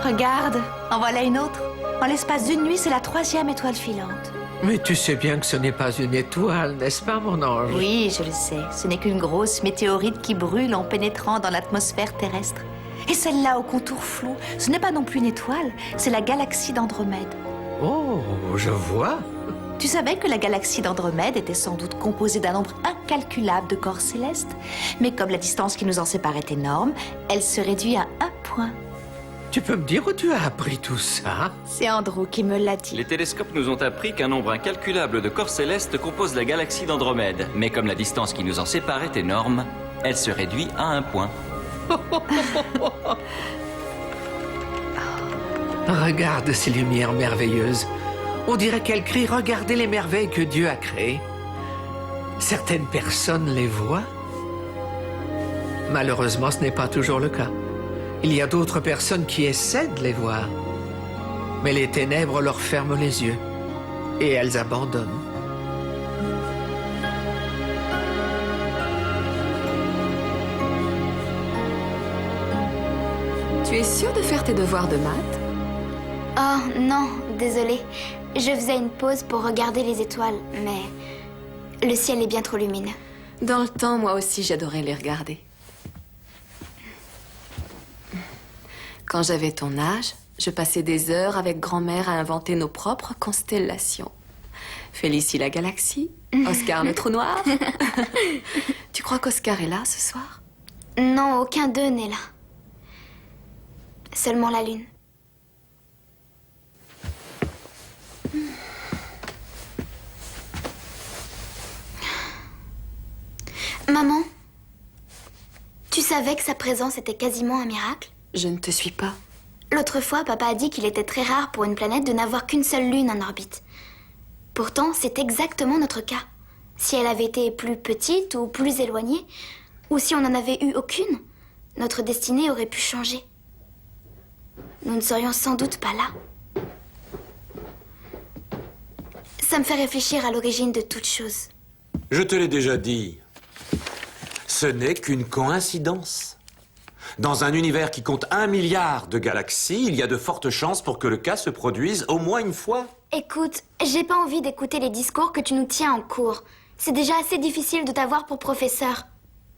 Regarde, en voilà une autre. En l'espace d'une nuit, c'est la 3e étoile filante. Mais tu sais bien que ce n'est pas une étoile, n'est-ce pas, mon ange? Oui, je le sais. Ce n'est qu'une grosse météorite qui brûle en pénétrant dans l'atmosphère terrestre. Et celle-là, au contour flou, ce n'est pas non plus une étoile, c'est la galaxie d'Andromède. Oh, je vois. Tu savais que la galaxie d'Andromède était sans doute composée d'un nombre incalculable de corps célestes, mais comme la distance qui nous en sépare est énorme, elle se réduit à un point. Tu peux me dire où tu as appris tout ça? C'est Andrew qui me l'a dit. Les télescopes nous ont appris qu'un nombre incalculable de corps célestes compose la galaxie d'Andromède. Mais comme la distance qui nous en sépare est énorme, elle se réduit à un point. Regarde ces lumières merveilleuses. On dirait qu'elles crient « Regardez les merveilles que Dieu a créées ». Certaines personnes les voient. Malheureusement, ce n'est pas toujours le cas. Il y a d'autres personnes qui essaient de les voir. Mais les ténèbres leur ferment les yeux. Et elles abandonnent. Tu es sûre de faire tes devoirs de maths? Oh non, désolée. Je faisais une pause pour regarder les étoiles, mais le ciel est bien trop lumineux. Dans le temps, moi aussi, j'adorais les regarder. Quand j'avais ton âge, je passais des heures avec grand-mère à inventer nos propres constellations. Félicie la galaxie, Oscar le trou noir. Tu crois qu'Oscar est là ce soir? Non, aucun d'eux n'est là. Seulement la lune. Maman, tu savais que sa présence était quasiment un miracle? Je ne te suis pas. L'autre fois, papa a dit qu'il était très rare pour une planète de n'avoir qu'une seule lune en orbite. Pourtant, c'est exactement notre cas. Si elle avait été plus petite ou plus éloignée, ou si on n'en avait eu aucune, notre destinée aurait pu changer. Nous ne serions sans doute pas là. Ça me fait réfléchir à l'origine de toute chose. Je te l'ai déjà dit. Ce n'est qu'une coïncidence. Dans un univers qui compte 1 milliard de galaxies, il y a de fortes chances pour que le cas se produise au moins une fois. Écoute, j'ai pas envie d'écouter les discours que tu nous tiens en cours. C'est déjà assez difficile de t'avoir pour professeur.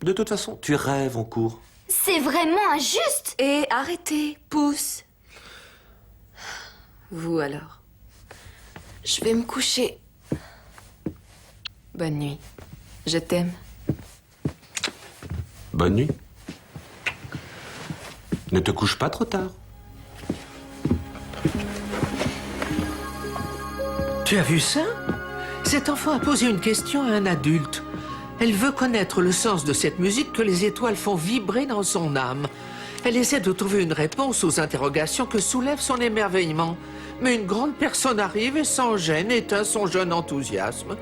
De toute façon, tu rêves en cours. C'est vraiment injuste! Et arrêtez, pousse. Vous alors. Je vais me coucher. Bonne nuit. Je t'aime. Bonne nuit. Ne te couche pas trop tard. Tu as vu ça? Cet enfant a posé une question à un adulte. Elle veut connaître le sens de cette musique que les étoiles font vibrer dans son âme. Elle essaie de trouver une réponse aux interrogations que soulève son émerveillement. Mais une grande personne arrive et sans gêne éteint son jeune enthousiasme.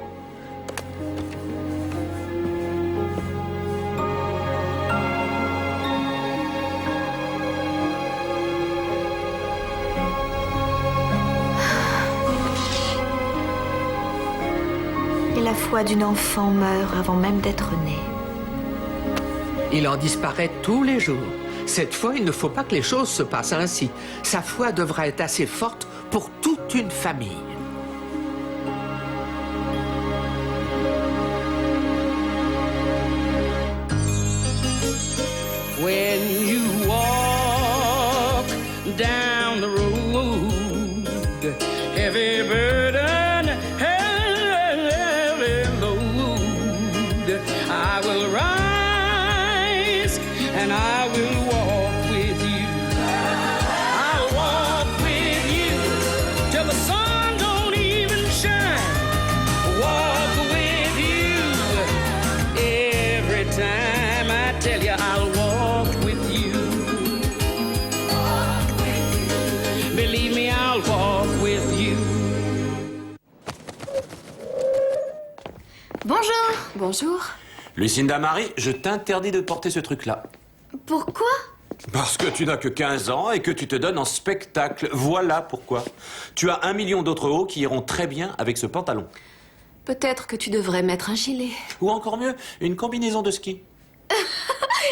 Et la foi d'une enfant meurt avant même d'être née. Il en disparaît tous les jours. Cette fois, il ne faut pas que les choses se passent ainsi. Sa foi devra être assez forte pour toute une famille. When you walk down the road, heavy burden, heavy load, I will rise and I will walk with you. I'll walk with you till the sun don't even shine. Walk with you every time I tell you I'll walk with you. Believe me, I'll walk with you. Bonjour! Bonjour. Lucinda Marie, je t'interdis de porter ce truc-là. Pourquoi? Parce que tu n'as que 15 ans et que tu te donnes en spectacle. Voilà pourquoi. Tu as 1 million d'autres hauts qui iront très bien avec ce pantalon. Peut-être que tu devrais mettre un gilet. Ou encore mieux, une combinaison de ski.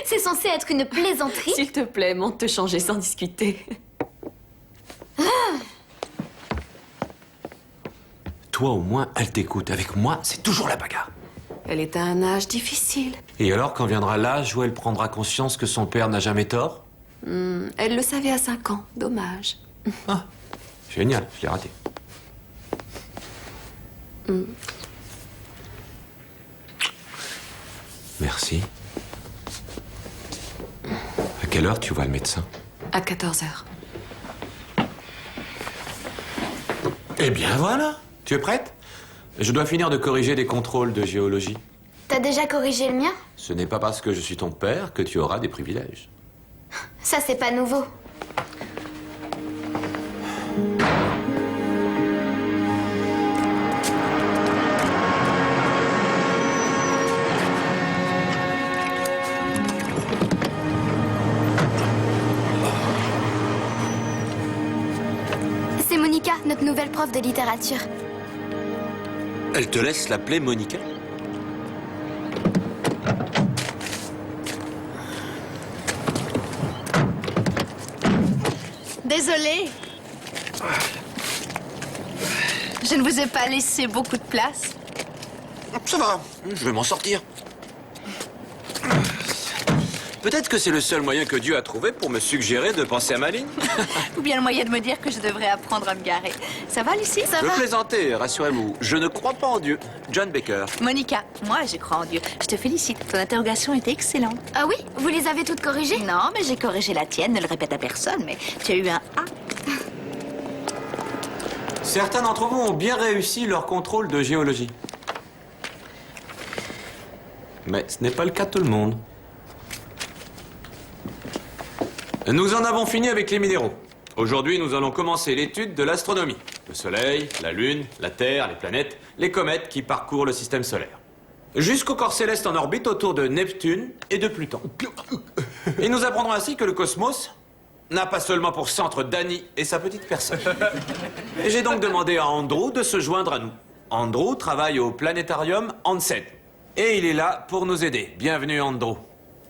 C'est censé être une plaisanterie. S'il te plaît, monte te changer sans discuter. toi, au moins, elle t'écoute. Avec moi, c'est toujours la bagarre. Elle est à un âge difficile. Et alors, quand viendra l'âge où elle prendra conscience que son père n'a jamais tort? Elle le savait à 5 ans. Dommage. Ah, génial, je l'ai raté. Merci. À quelle heure tu vois le médecin? À 14h. Eh bien voilà. Tu es prête? Je dois finir de corriger des contrôles de géologie. T'as déjà corrigé le mien? Ce n'est pas parce que je suis ton père que tu auras des privilèges. Ça, c'est pas nouveau. C'est Monica, notre nouvelle prof de littérature. Elle te laisse l'appeler Monica? Désolée. Je ne vous ai pas laissé beaucoup de place. Ça va, je vais m'en sortir. Peut-être que c'est le seul moyen que Dieu a trouvé pour me suggérer de penser à ma ligne. Ou bien le moyen de me dire que je devrais apprendre à me garer. Ça va, Lucie? Ça Je va? plaisantais, rassurez-vous. Je ne crois pas en Dieu. John Baker. Monica, moi, je crois en Dieu. Je te félicite. Ton interrogation était excellente. Ah oui? Vous les avez toutes corrigées? Non, mais j'ai corrigé la tienne. Ne le répète à personne, mais tu as eu un A. Certains d'entre vous ont bien réussi leur contrôle de géologie. Mais ce n'est pas le cas de tout le monde. Nous en avons fini avec les minéraux. Aujourd'hui, nous allons commencer l'étude de l'astronomie. Le Soleil, la Lune, la Terre, les planètes, les comètes qui parcourent le système solaire. Jusqu'au corps céleste en orbite autour de Neptune et de Pluton. Et nous apprendrons ainsi que le cosmos n'a pas seulement pour centre Danny et sa petite personne. Et j'ai donc demandé à Andrew de se joindre à nous. Andrew travaille au planétarium Hansen. Et il est là pour nous aider. Bienvenue, Andrew.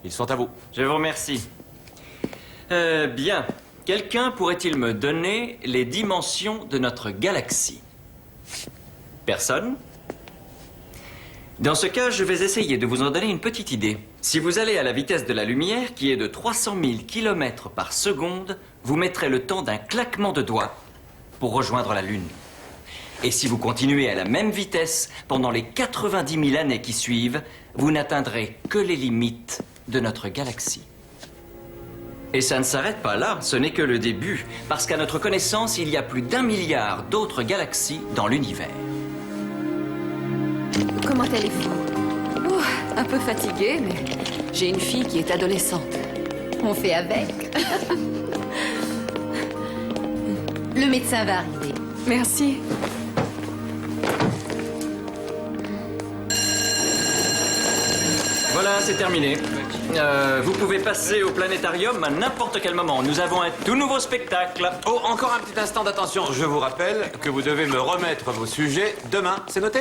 Ils sont à vous. Je vous remercie. Bien. Quelqu'un pourrait-il me donner les dimensions de notre galaxie? Personne? Dans ce cas, je vais essayer de vous en donner une petite idée. Si vous allez à la vitesse de la lumière, qui est de 300 000 km par seconde, vous mettrez le temps d'un claquement de doigts pour rejoindre la Lune. Et si vous continuez à la même vitesse pendant les 90 000 années qui suivent, vous n'atteindrez que les limites de notre galaxie. Et ça ne s'arrête pas là, ce n'est que le début, parce qu'à notre connaissance, il y a plus d'1 milliard d'autres galaxies dans l'univers. Comment allez-vous? Un peu fatiguée, mais j'ai une fille qui est adolescente. On fait avec. Le médecin va arriver. Merci. Voilà, c'est terminé. Vous pouvez passer au planétarium à n'importe quel moment. Nous avons un tout nouveau spectacle. Oh, encore un petit instant d'attention. Je vous rappelle que vous devez me remettre vos sujets demain. C'est noté?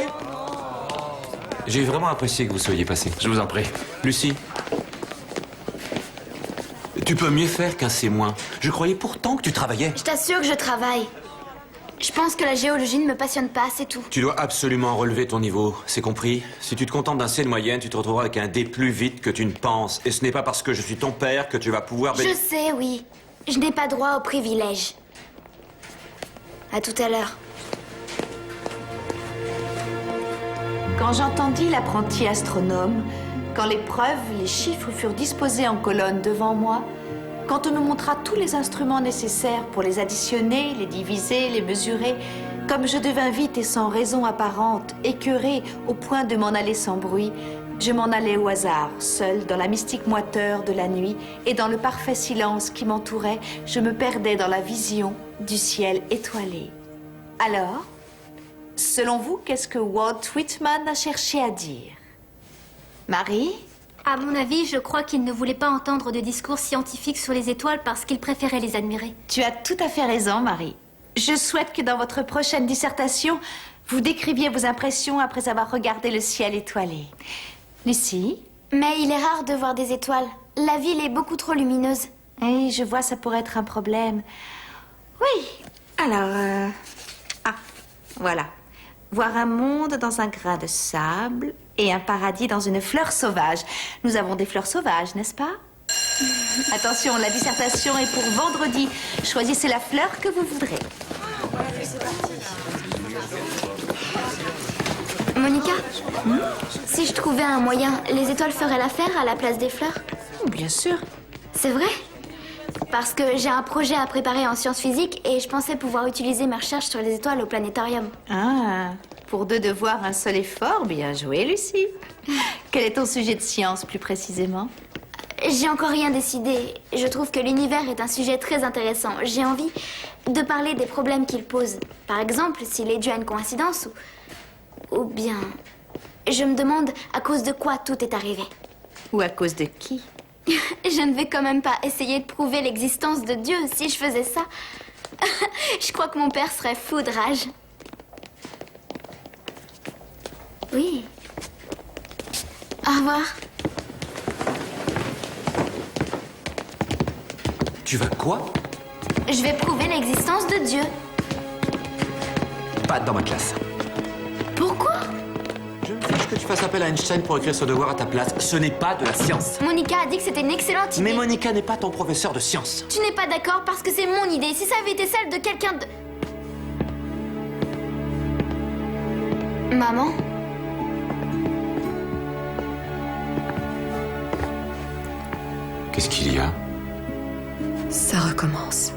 J'ai vraiment apprécié que vous soyez passé. Je vous en prie. Lucie, tu peux mieux faire qu'un C-. Je croyais pourtant que tu travaillais. Je t'assure que je travaille. Je pense que la géologie ne me passionne pas, c'est tout. Tu dois absolument relever ton niveau, c'est compris? Si tu te contentes d'un C de moyenne, tu te retrouveras avec un D plus vite que tu ne penses. Et ce n'est pas parce que je suis ton père que tu vas pouvoir... Je sais, oui. Je n'ai pas droit au privilège. À tout à l'heure. Quand j'entendis l'apprenti astronome, quand les preuves, les chiffres furent disposés en colonnes devant moi, quand on nous montra tous les instruments nécessaires pour les additionner, les diviser, les mesurer, comme je devins vite et sans raison apparente, écœurée au point de m'en aller sans bruit, je m'en allais au hasard, seule, dans la mystique moiteur de la nuit, et dans le parfait silence qui m'entourait, je me perdais dans la vision du ciel étoilé. Alors, selon vous, qu'est-ce que Walt Whitman a cherché à dire? Marie? À mon avis, je crois qu'il ne voulait pas entendre de discours scientifiques sur les étoiles parce qu'il préférait les admirer. Tu as tout à fait raison, Marie. Je souhaite que dans votre prochaine dissertation, vous décriviez vos impressions après avoir regardé le ciel étoilé. Lucie? Mais il est rare de voir des étoiles. La ville est beaucoup trop lumineuse. Oui, je vois, ça pourrait être un problème. Oui, alors... Ah, voilà. Voir un monde dans un grain de sable et un paradis dans une fleur sauvage. Nous avons des fleurs sauvages, n'est-ce pas? Attention, la dissertation est pour vendredi. Choisissez la fleur que vous voudrez. Monica, si je trouvais un moyen, les étoiles feraient l'affaire à la place des fleurs? Bien sûr. C'est vrai? Parce que j'ai un projet à préparer en sciences physiques et je pensais pouvoir utiliser mes recherches sur les étoiles au planétarium. Ah, pour 2 devoirs, un seul effort. Bien joué, Lucie. Quel est ton sujet de science, plus précisément? J'ai encore rien décidé. Je trouve que l'univers est un sujet très intéressant. J'ai envie de parler des problèmes qu'il pose. Par exemple, s'il est dû à une coïncidence ou bien... Je me demande à cause de quoi tout est arrivé. Ou à cause de qui? Je ne vais quand même pas essayer de prouver l'existence de Dieu. Si je faisais ça, je crois que mon père serait fou de rage. Oui. Au revoir. Tu vas quoi? Je vais prouver l'existence de Dieu. Pas dans ma classe. Pourquoi? Je me fiche que tu fasses appel à Einstein pour écrire ce devoir à ta place. Ce n'est pas de la science. Monica a dit que c'était une excellente idée. Mais Monica n'est pas ton professeur de science. Tu n'es pas d'accord parce que c'est mon idée. Si ça avait été celle de quelqu'un de... Maman? Qu'est-ce qu'il y a? Ça recommence.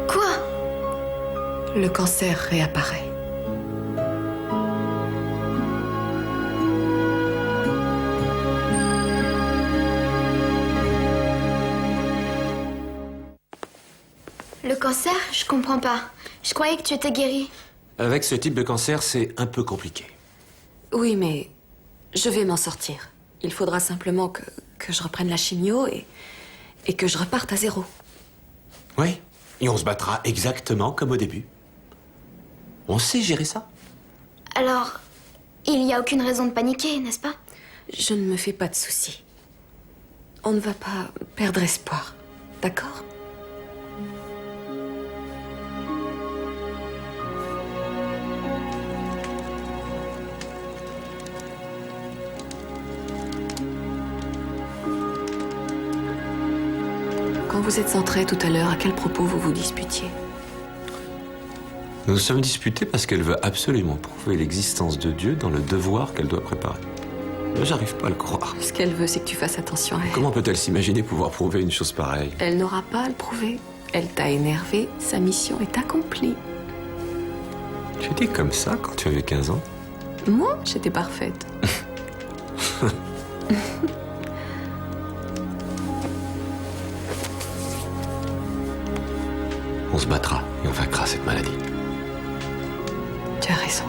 Quoi? Le cancer réapparaît. Le cancer? Je comprends pas. Je croyais que tu étais guérie. Avec ce type de cancer, c'est un peu compliqué. Oui, mais je vais m'en sortir. Il faudra simplement que je reprenne la chimio et que je reparte à zéro. Oui, et on se battra exactement comme au début. On sait gérer ça. Alors, il n'y a aucune raison de paniquer, n'est-ce pas? Je ne me fais pas de soucis. On ne va pas perdre espoir, d'accord? Quand vous êtes entrés tout à l'heure, à quel propos vous vous disputiez? Nous nous sommes disputés parce qu'elle veut absolument prouver l'existence de Dieu dans le devoir qu'elle doit préparer. Mais j'arrive pas à le croire. Ce qu'elle veut, c'est que tu fasses attention à elle. Comment peut-elle s'imaginer pouvoir prouver une chose pareille? Elle n'aura pas à le prouver. Elle t'a énervé, sa mission est accomplie. Tu étais comme ça quand tu avais 15 ans? Moi, j'étais parfaite. On se battra et on vaincra cette maladie. Tu as raison.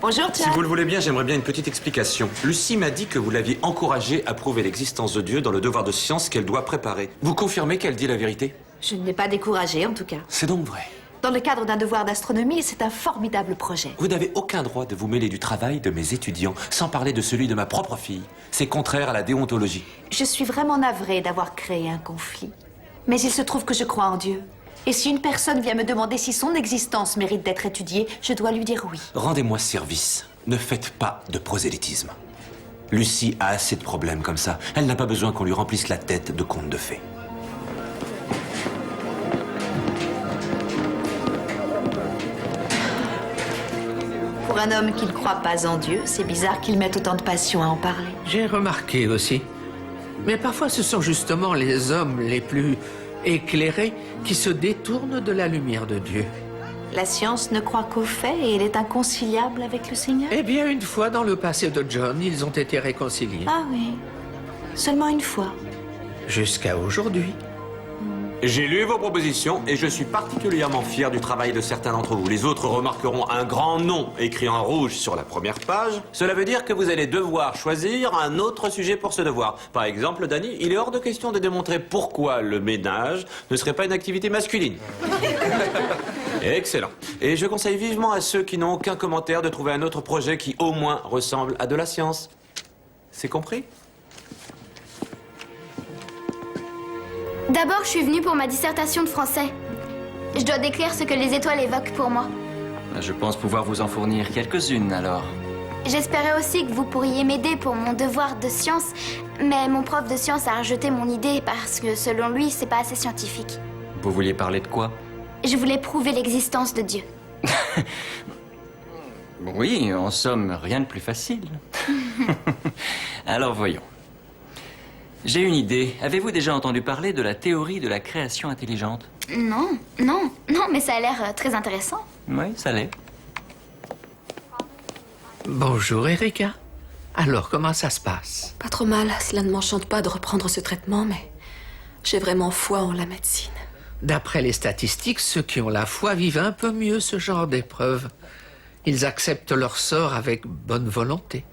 Bonjour, Si Chad. vous le voulez bien, j'aimerais bien une petite explication. Lucie m'a dit que vous l'aviez encouragée à prouver l'existence de Dieu dans le devoir de science qu'elle doit préparer. Vous confirmez qu'elle dit la vérité? Je ne l'ai pas découragée, en tout cas. C'est donc vrai. Dans le cadre d'un devoir d'astronomie, c'est un formidable projet. Vous n'avez aucun droit de vous mêler du travail de mes étudiants, sans parler de celui de ma propre fille. C'est contraire à la déontologie. Je suis vraiment navrée d'avoir créé un conflit. Mais il se trouve que je crois en Dieu. Et si une personne vient me demander si son existence mérite d'être étudiée, je dois lui dire oui. Rendez-moi service. Ne faites pas de prosélytisme. Lucie a assez de problèmes comme ça. Elle n'a pas besoin qu'on lui remplisse la tête de contes de fées. Pour un homme qui ne croit pas en Dieu, c'est bizarre qu'il mette autant de passion à en parler. J'ai remarqué aussi. Mais parfois, ce sont justement les hommes les plus éclairés qui se détournent de la lumière de Dieu. La science ne croit qu'aux faits et elle est inconciliable avec le Seigneur? Eh bien, une fois dans le passé de John, ils ont été réconciliés. Ah oui. Seulement une fois. Jusqu'à aujourd'hui. J'ai lu vos propositions et je suis particulièrement fier du travail de certains d'entre vous. Les autres remarqueront un grand nom écrit en rouge sur la première page. Cela veut dire que vous allez devoir choisir un autre sujet pour ce devoir. Par exemple, Danny, il est hors de question de démontrer pourquoi le ménage ne serait pas une activité masculine. Excellent. Et je conseille vivement à ceux qui n'ont aucun commentaire de trouver un autre projet qui au moins ressemble à de la science. C'est compris ? D'abord, je suis venue pour ma dissertation de français. Je dois décrire ce que les étoiles évoquent pour moi. Je pense pouvoir vous en fournir quelques-unes, alors. J'espérais aussi que vous pourriez m'aider pour mon devoir de science, mais mon prof de science a rejeté mon idée parce que, selon lui, c'est pas assez scientifique. Vous vouliez parler de quoi? Je voulais prouver l'existence de Dieu. Oui, en somme, rien de plus facile. Alors voyons. J'ai une idée. Avez-vous déjà entendu parler de la théorie de la création intelligente? Non, mais ça a l'air très intéressant. Oui, ça l'est. Bonjour, Erika. Alors, comment ça se passe? Pas trop mal. Cela ne m'enchante pas de reprendre ce traitement, mais j'ai vraiment foi en la médecine. D'après les statistiques, ceux qui ont la foi vivent un peu mieux ce genre d'épreuve. Ils acceptent leur sort avec bonne volonté.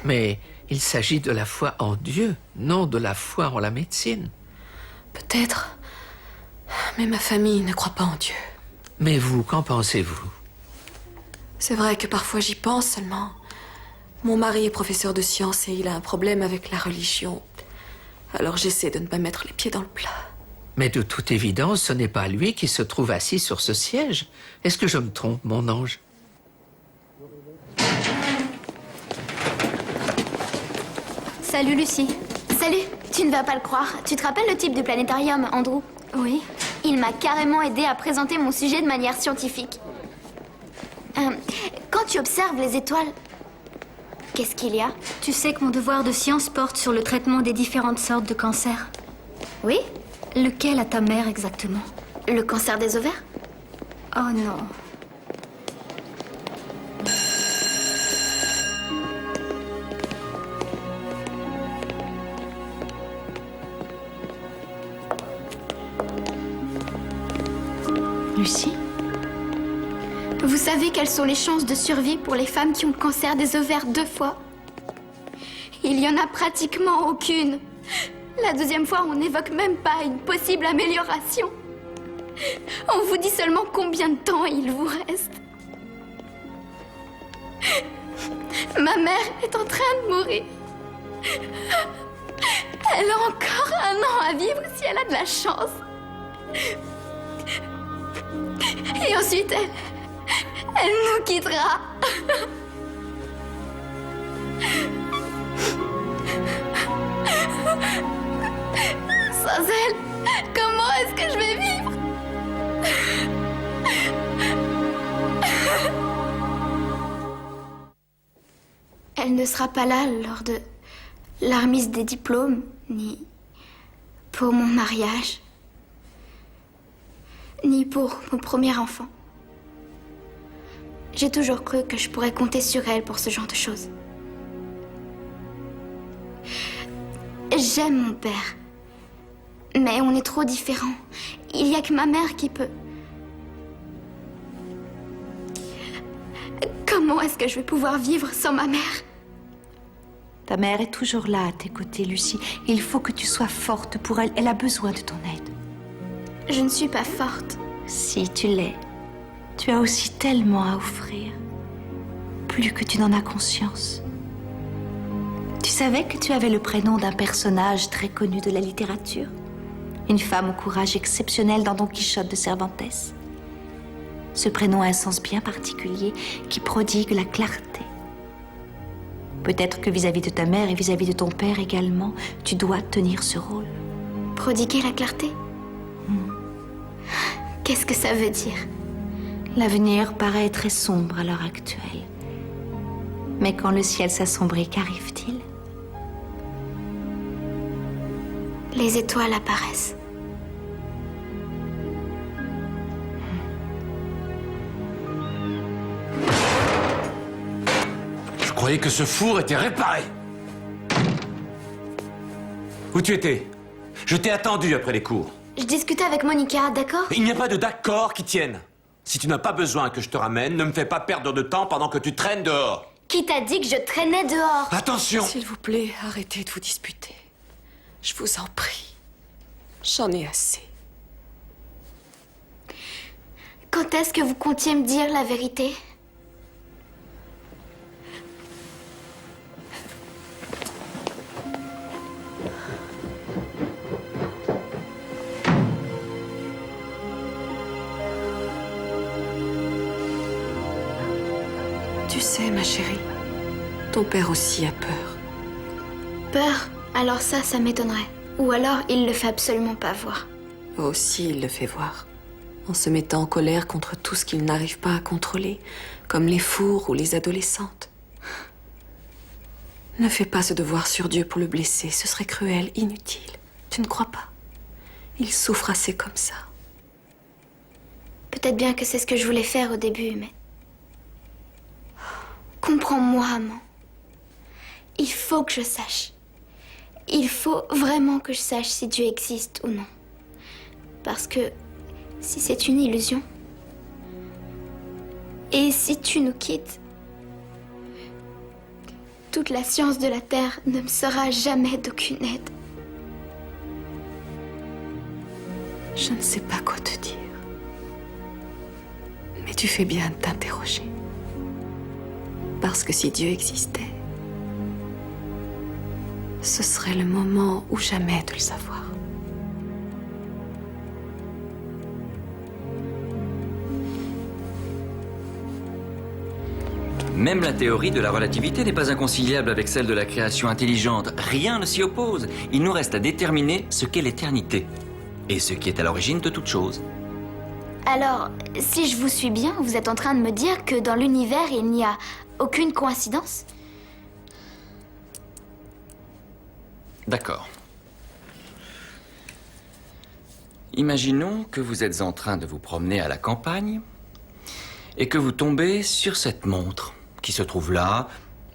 Mais il s'agit de la foi en Dieu, non de la foi en la médecine. Peut-être, mais ma famille ne croit pas en Dieu. Mais vous, qu'en pensez-vous? C'est vrai que parfois j'y pense seulement. Mon mari est professeur de sciences et il a un problème avec la religion. Alors j'essaie de ne pas mettre les pieds dans le plat. Mais de toute évidence, ce n'est pas lui qui se trouve assis sur ce siège. Est-ce que je me trompe, mon ange? Salut Lucie. Salut, tu ne vas pas le croire. Tu te rappelles le type du planétarium, Andrew? Oui. Il m'a carrément aidé à présenter mon sujet de manière scientifique. Quand tu observes les étoiles, qu'est-ce qu'il y a? Tu sais que mon devoir de science porte sur le traitement des différentes sortes de cancers. Oui? Lequel a ta mère exactement? Le cancer des ovaires? Oh non. Lucie? Vous savez quelles sont les chances de survie pour les femmes qui ont le cancer des ovaires 2 fois? Il y en a pratiquement aucune. La deuxième fois, on n'évoque même pas une possible amélioration. On vous dit seulement combien de temps il vous reste. Ma mère est en train de mourir. Elle a encore 1 an à vivre si elle a de la chance. Et ensuite, elle nous quittera. Sans elle, comment est-ce que je vais vivre? Elle ne sera pas là lors de la remise des diplômes, ni pour mon mariage, ni pour mon premier enfant. J'ai toujours cru que je pourrais compter sur elle pour ce genre de choses. J'aime mon père, mais on est trop différents. Il n'y a que ma mère qui peut. Comment est-ce que je vais pouvoir vivre sans ma mère? Ta mère est toujours là à tes côtés, Lucie. Il faut que tu sois forte pour elle. Elle a besoin de ton aide. Je ne suis pas forte. Si tu l'es, tu as aussi tellement à offrir. Plus que tu n'en as conscience. Tu savais que tu avais le prénom d'un personnage très connu de la littérature? Une femme au courage exceptionnel dans Don Quichotte de Cervantes. Ce prénom a un sens bien particulier qui prodigue la clarté. Peut-être que vis-à-vis de ta mère et vis-à-vis de ton père également, tu dois tenir ce rôle. Prodiguer la clarté? Qu'est-ce que ça veut dire? L'avenir paraît très sombre à l'heure actuelle. Mais quand le ciel s'assombrit, qu'arrive-t-il? Les étoiles apparaissent. Je croyais que ce four était réparé. Où tu étais? Je t'ai attendu après les cours. Je discutais avec Monica, d'accord? Il n'y a pas de d'accord qui tienne. Si tu n'as pas besoin que je te ramène, ne me fais pas perdre de temps pendant que tu traînes dehors. Qui t'a dit que je traînais dehors? Attention! S'il vous plaît, arrêtez de vous disputer. Je vous en prie. J'en ai assez. Quand est-ce que vous comptiez me dire la vérité? Tu sais, ma chérie, ton père aussi a peur. Peur? Alors ça m'étonnerait. Ou alors il le fait absolument pas voir. Aussi, il le fait voir. En se mettant en colère contre tout ce qu'il n'arrive pas à contrôler, comme les fours ou les adolescentes. Ne fais pas ce devoir sur Dieu pour le blesser, ce serait cruel, inutile. Tu ne crois pas? Il souffre assez comme ça. Peut-être bien que c'est ce que je voulais faire au début, mais... Comprends-moi, maman. Il faut que je sache. Il faut vraiment que je sache si Dieu existe ou non. Parce que si c'est une illusion, et si tu nous quittes, toute la science de la Terre ne me sera jamais d'aucune aide. Je ne sais pas quoi te dire. Mais tu fais bien de t'interroger. Parce que si Dieu existait, ce serait le moment ou jamais de le savoir. Même la théorie de la relativité n'est pas inconciliable avec celle de la création intelligente. Rien ne s'y oppose. Il nous reste à déterminer ce qu'est l'éternité et ce qui est à l'origine de toute chose. Alors, si je vous suis bien, vous êtes en train de me dire que dans l'univers, il n'y a aucune coïncidence? D'accord. Imaginons que vous êtes en train de vous promener à la campagne et que vous tombez sur cette montre qui se trouve là,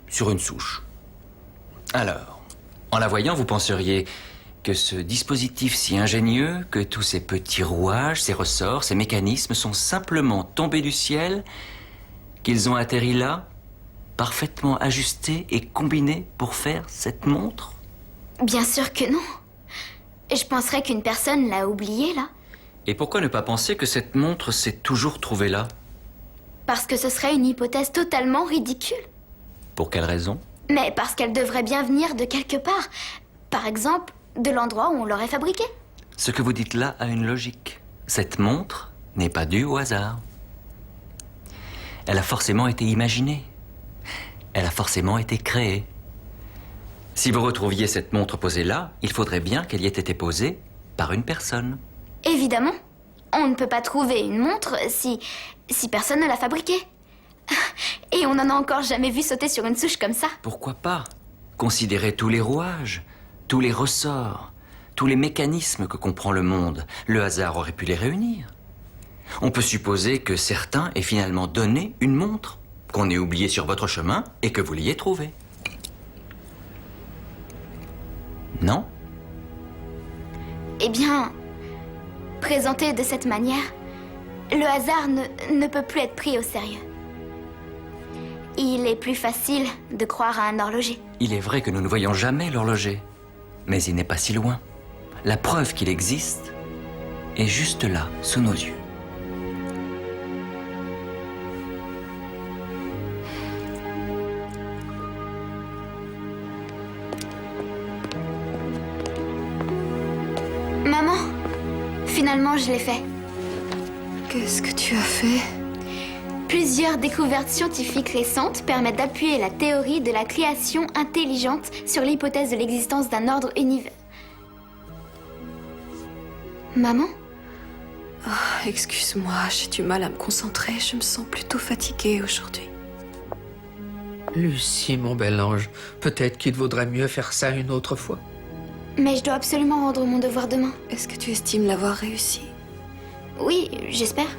sur une souche. Alors, en la voyant, vous penseriez que ce dispositif si ingénieux, que tous ces petits rouages, ces ressorts, ces mécanismes sont simplement tombés du ciel, qu'ils ont atterri là, parfaitement ajustés et combinés pour faire cette montre? Bien sûr que non. Je penserais qu'une personne l'a oublié, là. Et pourquoi ne pas penser que cette montre s'est toujours trouvée là? Parce que ce serait une hypothèse totalement ridicule. Pour quelle raison? Mais parce qu'elle devrait bien venir de quelque part. Par exemple, de l'endroit où on l'aurait fabriquée. Ce que vous dites là a une logique. Cette montre n'est pas due au hasard. Elle a forcément été imaginée. Elle a forcément été créée. Si vous retrouviez cette montre posée là, il faudrait bien qu'elle y ait été posée par une personne. Évidemment. On ne peut pas trouver une montre si personne ne l'a fabriquée. Et on n'en a encore jamais vu sauter sur une souche comme ça. Pourquoi pas? Considérez tous les rouages, tous les ressorts, tous les mécanismes que comprend le monde. Le hasard aurait pu les réunir. On peut supposer que certains aient finalement donné une montre, qu'on ait oubliée sur votre chemin et que vous l'ayez trouvée. Non? Eh bien, présenté de cette manière, le hasard ne peut plus être pris au sérieux. Il est plus facile de croire à un horloger. Il est vrai que nous ne voyons jamais l'horloger, mais il n'est pas si loin. La preuve qu'il existe est juste là, sous nos yeux. Maman, finalement je l'ai fait. Qu'est-ce que tu as fait? Plusieurs découvertes scientifiques récentes permettent d'appuyer la théorie de la création intelligente sur l'hypothèse de l'existence d'un ordre univers. Maman? Oh, excuse-moi, j'ai du mal à me concentrer. Je me sens plutôt fatiguée aujourd'hui. Lucie, mon bel ange, peut-être qu'il vaudrait mieux faire ça une autre fois. Mais je dois absolument rendre mon devoir demain. Est-ce que tu estimes l'avoir réussi? Oui, j'espère.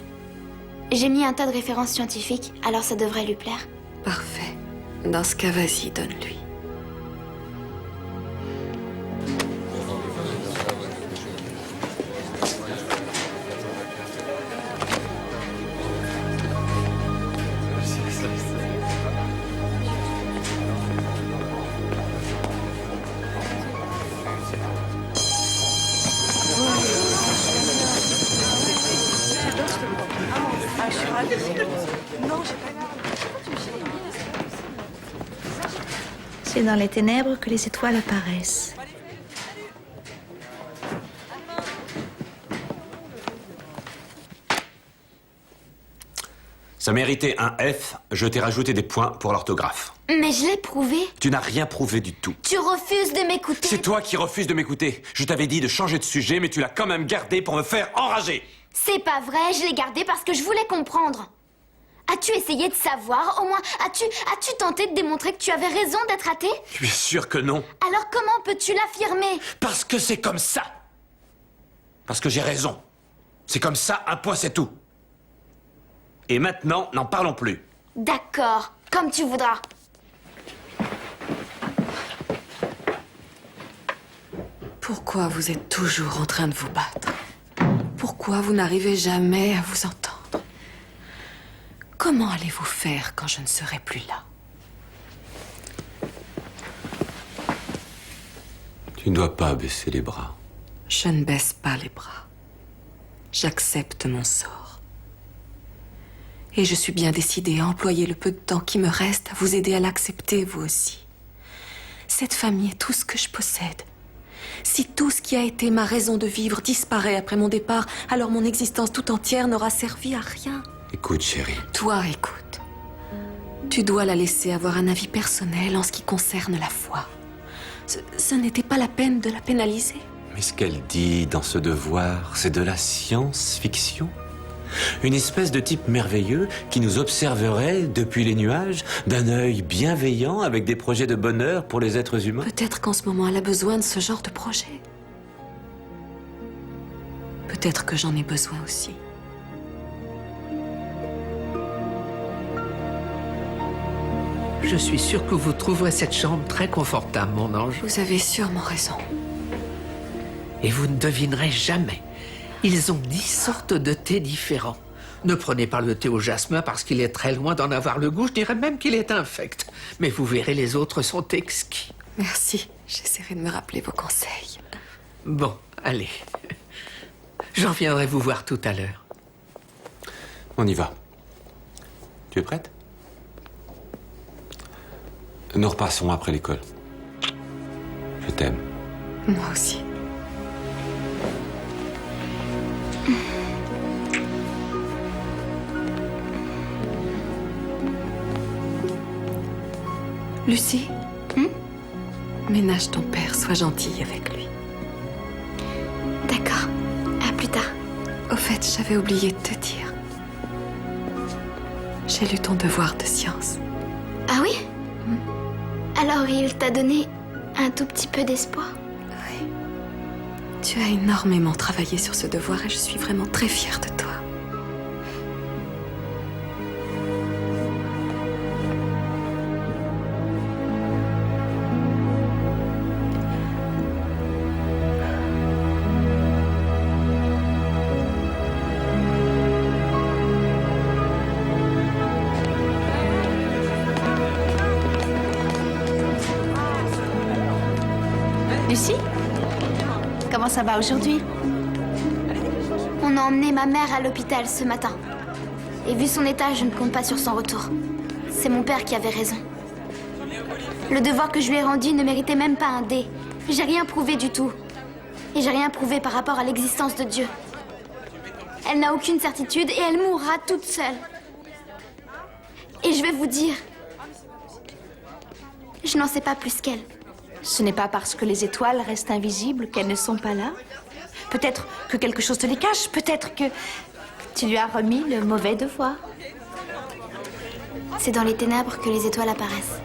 J'ai mis un tas de références scientifiques, alors ça devrait lui plaire. Parfait. Dans ce cas, vas-y, donne-lui. C'est dans les ténèbres que les étoiles apparaissent. Ça méritait un F, je t'ai rajouté des points pour l'orthographe. Mais je l'ai prouvé. Tu n'as rien prouvé du tout. Tu refuses de m'écouter. C'est toi qui refuses de m'écouter. Je t'avais dit de changer de sujet, mais tu l'as quand même gardé pour me faire enrager. C'est pas vrai, je l'ai gardé parce que je voulais comprendre. As-tu essayé de savoir? Au moins, as-tu tenté de démontrer que tu avais raison d'être athée? Bien sûr que non. Alors comment peux-tu l'affirmer? Parce que c'est comme ça. Parce que j'ai raison. C'est comme ça, un point c'est tout. Et maintenant, n'en parlons plus. D'accord, comme tu voudras. Pourquoi vous êtes toujours en train de vous battre? Pourquoi vous n'arrivez jamais à vous entendre? Comment allez-vous faire quand je ne serai plus là? Tu ne dois pas baisser les bras. Je ne baisse pas les bras. J'accepte mon sort. Et je suis bien décidée à employer le peu de temps qui me reste à vous aider à l'accepter, vous aussi. Cette famille est tout ce que je possède. Si tout ce qui a été ma raison de vivre disparaît après mon départ, alors mon existence tout entière n'aura servi à rien. Écoute, chérie. Toi, écoute. Tu dois la laisser avoir un avis personnel en ce qui concerne la foi. Ce n'était pas la peine de la pénaliser. Mais ce qu'elle dit dans ce devoir, c'est de la science-fiction. Une espèce de type merveilleux qui nous observerait depuis les nuages d'un œil bienveillant avec des projets de bonheur pour les êtres humains. Peut-être qu'en ce moment, elle a besoin de ce genre de projet. Peut-être que j'en ai besoin aussi. Je suis sûr que vous trouverez cette chambre très confortable, mon ange. Vous avez sûrement raison. Et vous ne devinerez jamais. Ils ont 10 sortes de thé différents. Ne prenez pas le thé au jasmin parce qu'il est très loin d'en avoir le goût. Je dirais même qu'il est infect. Mais vous verrez, les autres sont exquis. Merci. J'essaierai de me rappeler vos conseils. Bon, allez. J'en viendrai vous voir tout à l'heure. On y va. Tu es prête? Nous repassons après l'école. Je t'aime. Moi aussi. Lucie, ménage ton père, sois gentille avec lui. D'accord, à plus tard. Au fait, j'avais oublié de te dire. J'ai lu ton devoir de science. Ah oui? Alors il t'a donné un tout petit peu d'espoir? Oui. Tu as énormément travaillé sur ce devoir et je suis vraiment très fière de toi. Lucie? Comment ça va aujourd'hui? On a emmené ma mère à l'hôpital ce matin. Et vu son état, je ne compte pas sur son retour. C'est mon père qui avait raison. Le devoir que je lui ai rendu ne méritait même pas un D. J'ai rien prouvé du tout. Et j'ai rien prouvé par rapport à l'existence de Dieu. Elle n'a aucune certitude et elle mourra toute seule. Et je vais vous dire, je n'en sais pas plus qu'elle. Ce n'est pas parce que les étoiles restent invisibles qu'elles ne sont pas là. Peut-être que quelque chose te les cache. Peut-être que tu lui as remis le mauvais devoir. C'est dans les ténèbres que les étoiles apparaissent.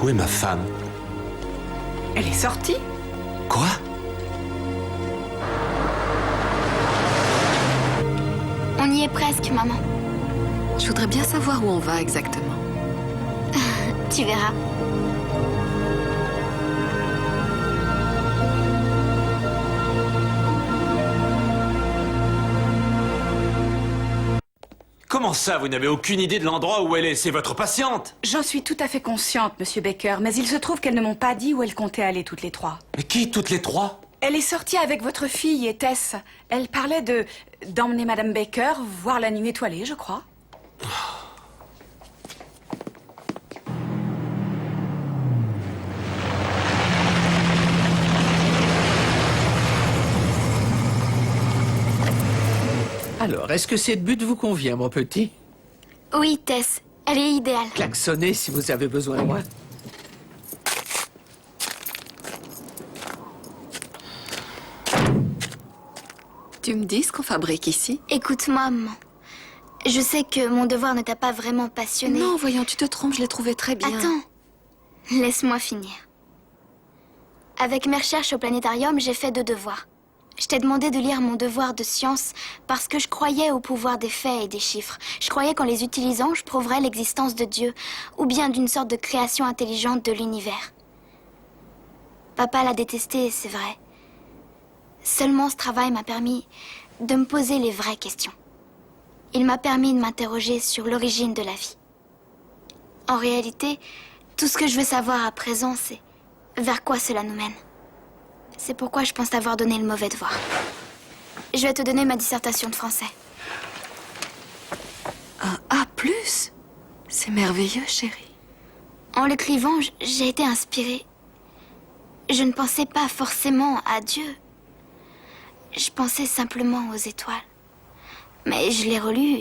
Où est ma femme? Elle est sortie? Quoi? On y est presque, maman. Je voudrais bien savoir où on va exactement. Tu verras. Comment ça, vous n'avez aucune idée de l'endroit où elle est? C'est votre patiente. J'en suis tout à fait consciente, Monsieur Baker, mais il se trouve qu'elles ne m'ont pas dit où elles comptaient aller toutes les trois. Mais qui, toutes les trois? Elle est sortie avec votre fille et Tess. Elle parlait d'emmener Madame Baker voir la nuit étoilée, je crois. Alors, est-ce que cette butte vous convient, mon petit? Oui, Tess, elle est idéale. Klaxonnez si vous avez besoin de moi. Tu me dis ce qu'on fabrique ici? Écoute-moi, maman. Je sais que mon devoir ne t'a pas vraiment passionné. Non, voyons, tu te trompes, je l'ai trouvé très bien. Attends, laisse-moi finir. Avec mes recherches au planétarium, j'ai fait 2 devoirs. Je t'ai demandé de lire mon devoir de science parce que je croyais au pouvoir des faits et des chiffres. Je croyais qu'en les utilisant, je prouverais l'existence de Dieu ou bien d'une sorte de création intelligente de l'univers. Papa l'a détesté, c'est vrai. Seulement ce travail m'a permis de me poser les vraies questions. Il m'a permis de m'interroger sur l'origine de la vie. En réalité, tout ce que je veux savoir à présent, c'est vers quoi cela nous mène. C'est pourquoi je pense t'avoir donné le mauvais devoir. Je vais te donner ma dissertation de français. Un A+, c'est merveilleux, chérie. En l'écrivant, j'ai été inspirée. Je ne pensais pas forcément à Dieu. Je pensais simplement aux étoiles. Mais je l'ai relu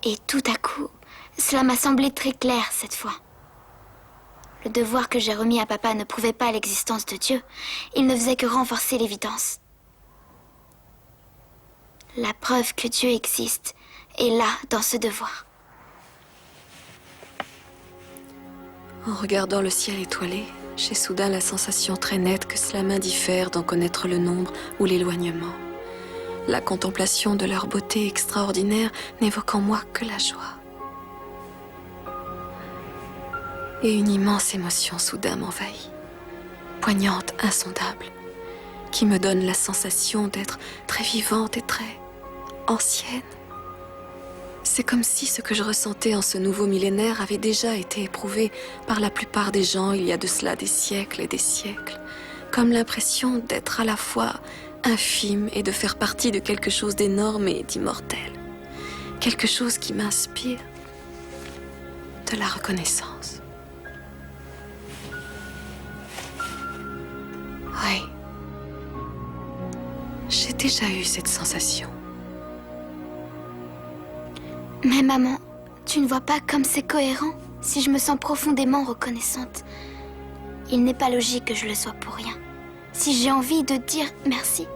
et tout à coup, cela m'a semblé très clair cette fois. Le devoir que j'ai remis à papa ne prouvait pas l'existence de Dieu. Il ne faisait que renforcer l'évidence. La preuve que Dieu existe est là, dans ce devoir. En regardant le ciel étoilé, j'ai soudain la sensation très nette que cela m'indiffère d'en connaître le nombre ou l'éloignement. La contemplation de leur beauté extraordinaire n'évoque en moi que la joie. Et une immense émotion soudain m'envahit, poignante, insondable, qui me donne la sensation d'être très vivante et très ancienne. C'est comme si ce que je ressentais en ce nouveau millénaire avait déjà été éprouvé par la plupart des gens il y a de cela des siècles et des siècles, comme l'impression d'être à la fois infime et de faire partie de quelque chose d'énorme et d'immortel, quelque chose qui m'inspire de la reconnaissance. Oui, j'ai déjà eu cette sensation. Mais maman, tu ne vois pas comme c'est cohérent si je me sens profondément reconnaissante. Il n'est pas logique que je le sois pour rien. Si j'ai envie de dire merci,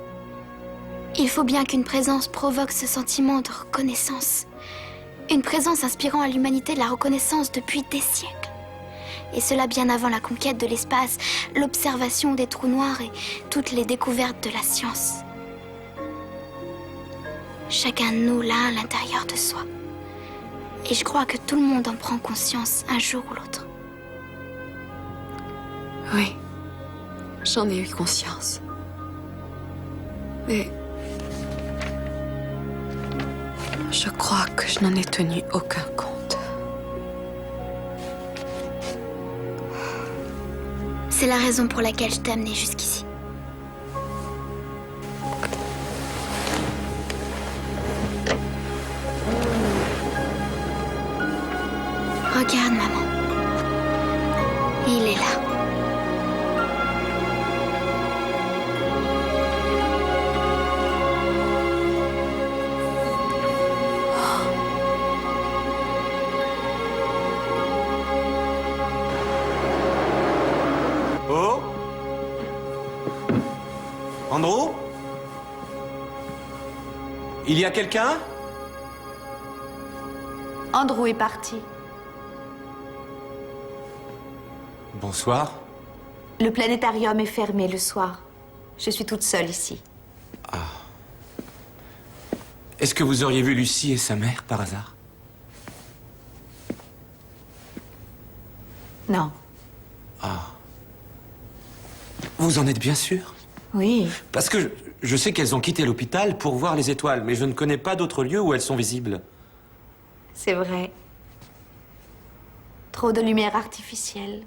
il faut bien qu'une présence provoque ce sentiment de reconnaissance. Une présence inspirant à l'humanité de la reconnaissance depuis des siècles. Et cela bien avant la conquête de l'espace, l'observation des trous noirs et toutes les découvertes de la science. Chacun de nous l'a à l'intérieur de soi. Et je crois que tout le monde en prend conscience un jour ou l'autre. Oui, j'en ai eu conscience. Mais je crois que je n'en ai tenu aucun compte. C'est la raison pour laquelle je t'ai amené jusqu'ici. Regarde, maman. Il est là. Oh? Andrew? Il y a quelqu'un? Andrew est parti. Bonsoir. Le planétarium est fermé le soir. Je suis toute seule ici. Est-ce que vous auriez vu Lucie et sa mère, par hasard? Non. Vous en êtes bien sûr? Oui. Parce que je sais qu'elles ont quitté l'hôpital pour voir les étoiles, mais je ne connais pas d'autres lieux où elles sont visibles. C'est vrai. Trop de lumière artificielle,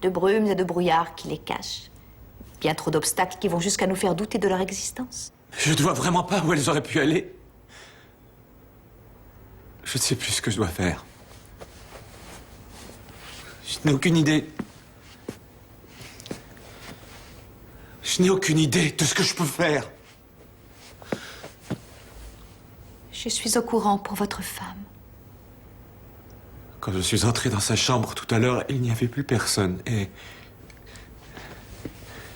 de brumes et de brouillards qui les cachent. Bien trop d'obstacles qui vont jusqu'à nous faire douter de leur existence. Je ne vois vraiment pas où elles auraient pu aller. Je ne sais plus ce que je dois faire. Je n'ai aucune idée. Je n'ai aucune idée de ce que je peux faire. Je suis au courant pour votre femme. Quand je suis entré dans sa chambre tout à l'heure, il n'y avait plus personne et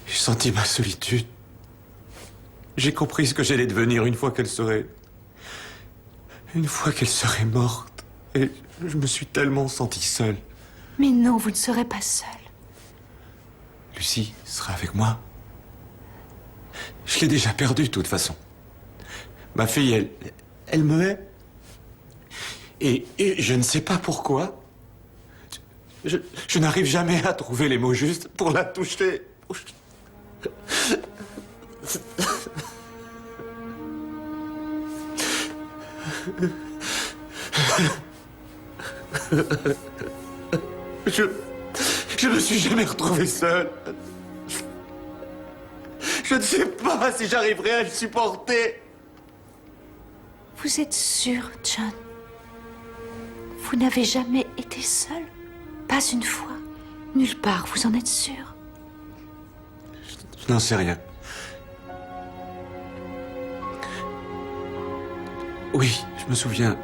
j'ai senti ma solitude. J'ai compris ce que j'allais devenir une fois qu'elle serait morte. Et je me suis tellement senti seul. Mais non, vous ne serez pas seul. Lucie sera avec moi. Je l'ai déjà perdue de toute façon. Ma fille, elle me hait. Et je ne sais pas pourquoi. Je n'arrive jamais à trouver les mots justes pour la toucher. Je ne suis jamais retrouvé seul. Je ne sais pas si j'arriverai à le supporter. Vous êtes sûr, John? Vous n'avez jamais été seul? Pas une fois? Nulle part, vous en êtes sûr? Je n'en sais rien. Oui, je me souviens.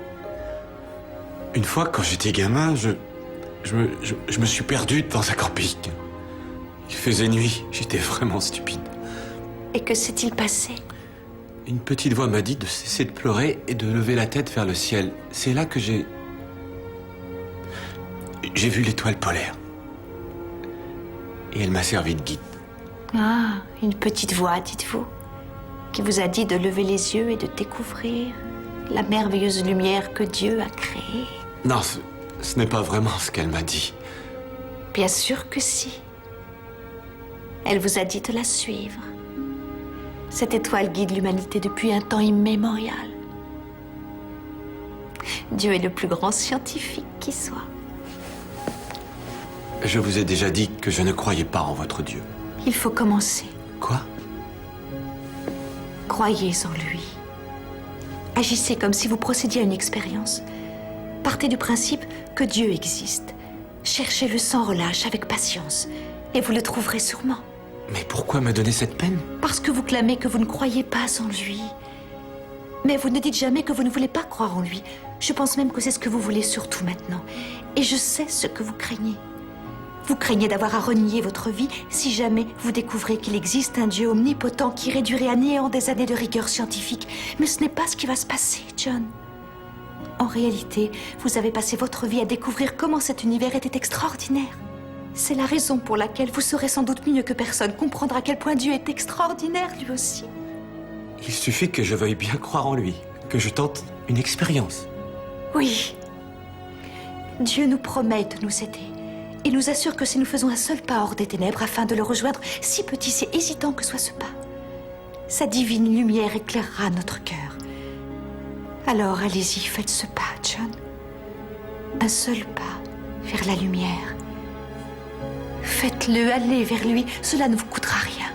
Une fois, quand j'étais gamin, je me suis perdu devant un camping. Il faisait nuit, j'étais vraiment stupide. Et que s'est-il passé? Une petite voix m'a dit de cesser de pleurer et de lever la tête vers le ciel. C'est là que j'ai vu l'étoile polaire. Et elle m'a servi de guide. Ah, une petite voix, dites-vous, qui vous a dit de lever les yeux et de découvrir la merveilleuse lumière que Dieu a créée. Non, ce n'est pas vraiment ce qu'elle m'a dit. Bien sûr que si. Elle vous a dit de la suivre. Cette étoile guide l'humanité depuis un temps immémorial. Dieu est le plus grand scientifique qui soit. Je vous ai déjà dit que je ne croyais pas en votre Dieu. Il faut commencer. Quoi? Croyez en lui. Agissez comme si vous procédiez à une expérience. Partez du principe que Dieu existe. Cherchez-le sans relâche, avec patience. Et vous le trouverez sûrement. Mais pourquoi me donner cette peine? Parce que vous clamez que vous ne croyez pas en lui. Mais vous ne dites jamais que vous ne voulez pas croire en lui. Je pense même que c'est ce que vous voulez surtout maintenant. Et je sais ce que vous craignez. Vous craignez d'avoir à renier votre vie si jamais vous découvrez qu'il existe un Dieu omnipotent qui réduirait à néant des années de rigueur scientifique. Mais ce n'est pas ce qui va se passer, John. En réalité, vous avez passé votre vie à découvrir comment cet univers était extraordinaire. C'est la raison pour laquelle vous saurez sans doute mieux que personne comprendre à quel point Dieu est extraordinaire lui aussi. Il suffit que je veuille bien croire en lui, que je tente une expérience. Oui. Dieu nous promet de nous aider. Il nous assure que si nous faisons un seul pas hors des ténèbres afin de le rejoindre, si petit, si hésitant que soit ce pas, sa divine lumière éclairera notre cœur. Alors allez-y, faites ce pas, John. Un seul pas vers la lumière. Faites-le, allez vers lui, cela ne vous coûtera rien.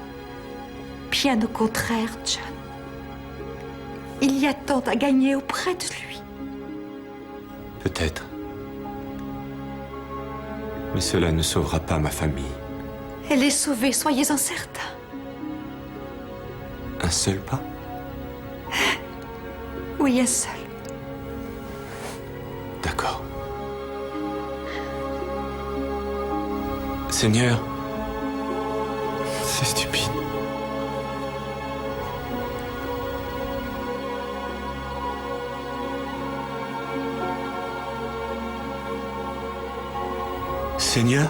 Bien au contraire, John. Il y a tant à gagner auprès de lui. Peut-être. Mais cela ne sauvera pas ma famille. Elle est sauvée, soyez-en certains. Un seul pas? Oui, un seul. D'accord. Seigneur, c'est stupide. Seigneur,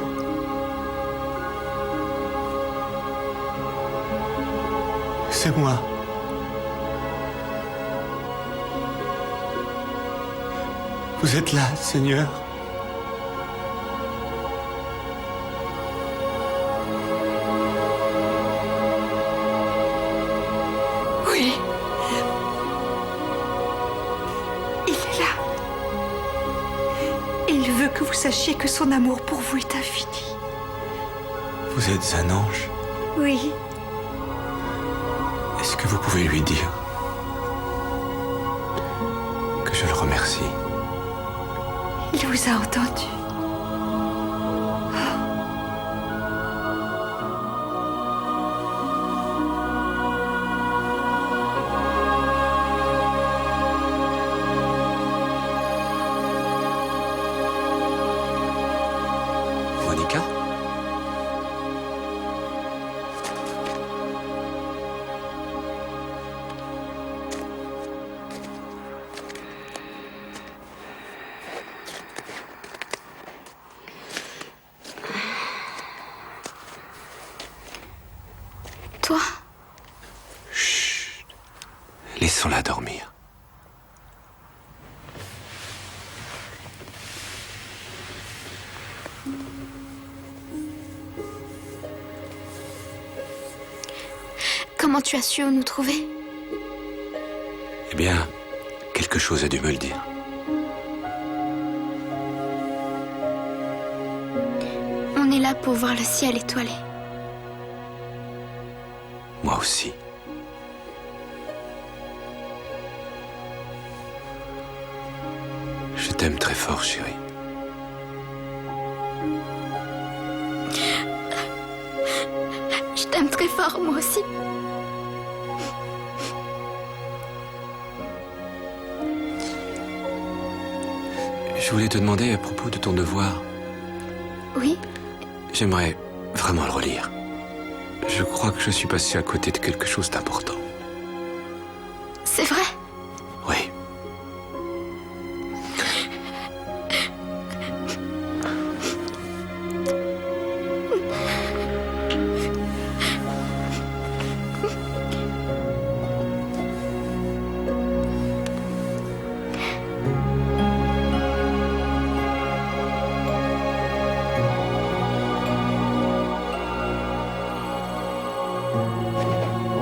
c'est moi. Vous êtes là, Seigneur. Oui. Il est là. que vous sachiez que son amour pour vous est infini. Vous êtes un ange. Oui, Est-ce que vous pouvez lui dire que je le remercie? il vous a entendu. Monica? Toi, Laissons-la dormir. comment tu as su où nous trouver? Eh bien, quelque chose a dû me le dire. On est là pour voir le ciel étoilé. Moi aussi. Je t'aime très fort, chérie. Je t'aime très fort, moi aussi. Je voulais te demander à propos de ton devoir. Oui, J'aimerais vraiment le relire. Je crois que je suis passé à côté de quelque chose d'important. c'est vrai. Oui.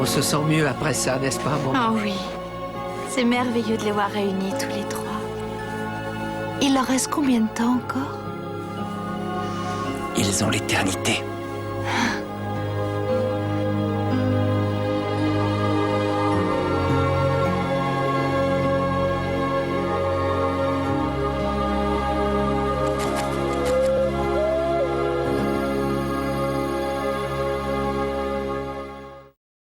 On se sent mieux après ça, n'est-ce pas, mon... Oh oui, c'est merveilleux de les voir réunis tous les trois. Il leur reste combien de temps encore? Ils ont l'éternité.